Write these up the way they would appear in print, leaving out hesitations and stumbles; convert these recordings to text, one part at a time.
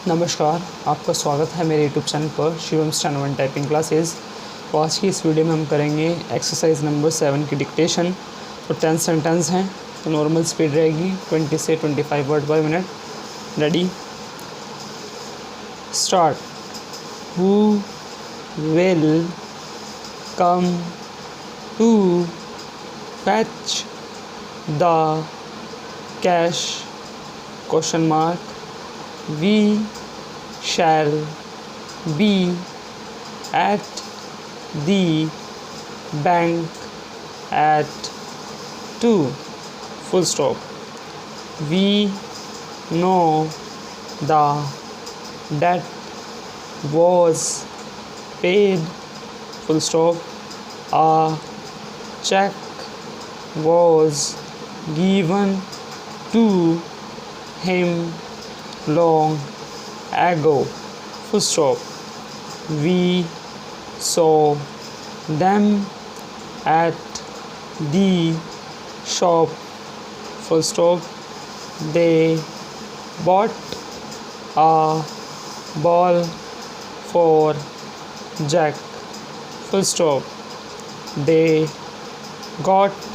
नमस्कार, आपका स्वागत है मेरे यूट्यूब चैनल पर Shivam steno and typing classes. तो आज की इस वीडियो में हम करेंगे एक्सरसाइज नंबर 7 की डिक्टेशन। तो 10 सेंटेंस हैं, तो नॉर्मल स्पीड रहेगी 20 से 25 वर्ड पर minute. Ready, start. Who will come to fetch the cash? Question mark. We shall be at the bank at 2. Full stop. We know the debt was paid. Full stop. A check was given to him long ago. Full stop. We saw them at the shop. Full stop. They bought a ball for Jack. Full stop. They got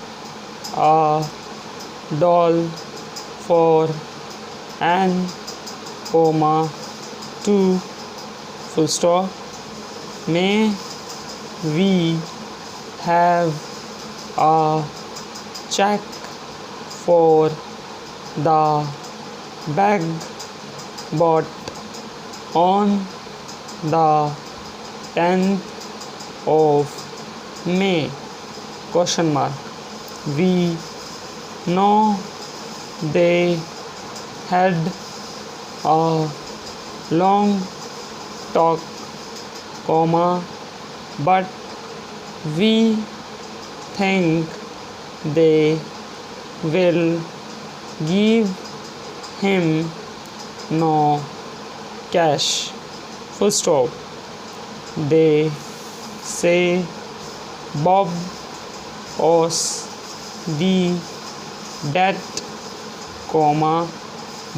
a doll for Anne, to. Full stop. May we have a check for the bag bought on the 10th of May? Question mark. We know they had a long talk, but we think they will give him no cash. Full stop. They say Bob owes the debt,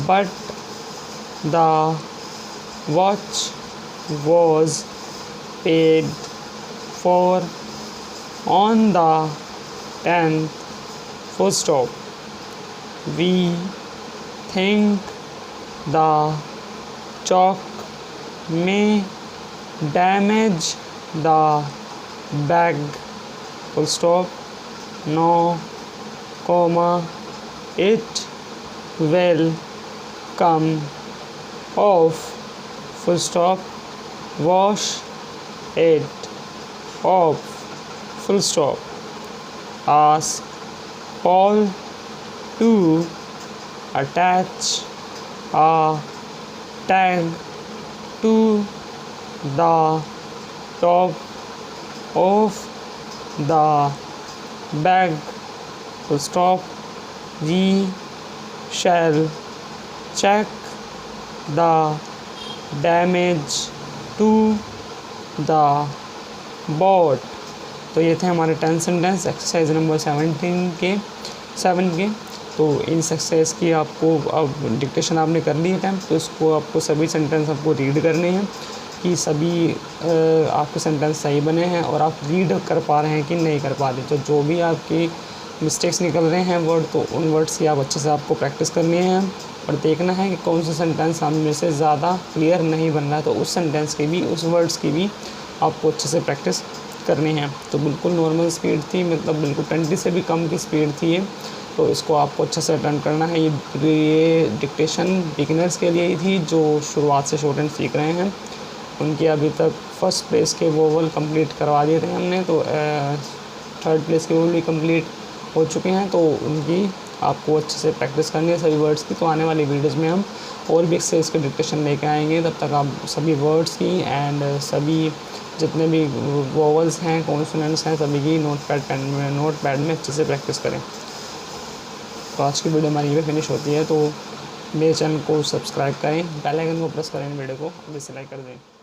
but the watch was paid for on the 10th. Full stop. We think the chalk may damage the bag. Full stop. No, it will come off. Full stop. Wash it off. Full stop. Ask Paul to attach a tag to the top of the bag. Full stop. We shall check the damage to the board. तो ये थे हमारे 10 sentence exercise number 7 के। तो इन exercise की आपको अब dictation आपने कर ली है टाइम, तो इसको आपको सभी सेंटेंस आपको रीड करने हैं कि सभी आपके सेंटेंस सही बने हैं और आप रीड कर पा रहे हैं कि नहीं कर पा रहे। तो जो भी आपकी मिस्टेक्स निकल रहे हैं वर्ड, तो उन वर्ड्स की आप अच्छे से आपको प्रैक्टिस करनी है और देखना है कि कौन सा सेंटेंस हम में से ज़्यादा क्लियर नहीं बन रहा है, तो उस सेंटेंस की भी, उस वर्ड्स की भी आपको अच्छे से प्रैक्टिस करनी है। तो बिल्कुल नॉर्मल स्पीड थी, मतलब बिल्कुल 20 से भी कम की स्पीड थी ये। तो इसको आपको अच्छे से अटेंड करना है। ये डिक्टेशन बिगिनर्स के लिए ही थी जो शुरुआत से शॉर्टहैंड सीख रहे हैं। उनकी अभी तक फर्स्ट प्लेस के वोवल कंप्लीट करवा दिए थे हमने, तो थर्ड प्लेस के वोवल भी कंप्लीट हो चुके हैं। तो उनकी आपको अच्छे से प्रैक्टिस करनी है सभी वर्ड्स की। तो आने वाली वीडियोज़ में हम और भी एक्सरसाइज के डिक्टेशन लेके आएंगे। तब तक आप सभी वर्ड्स की एंड सभी जितने भी वोवल्स हैं, कॉन्सोनेंट्स हैं, सभी की नोट पैड में अच्छे से प्रैक्टिस करें। तो आज की वीडियो हमारी ये फिनिश होती है। तो मेरे चैनल को सब्सक्राइब करें, बेल आइकन को प्रेस करें, वीडियो को अभी से लाइक कर दें।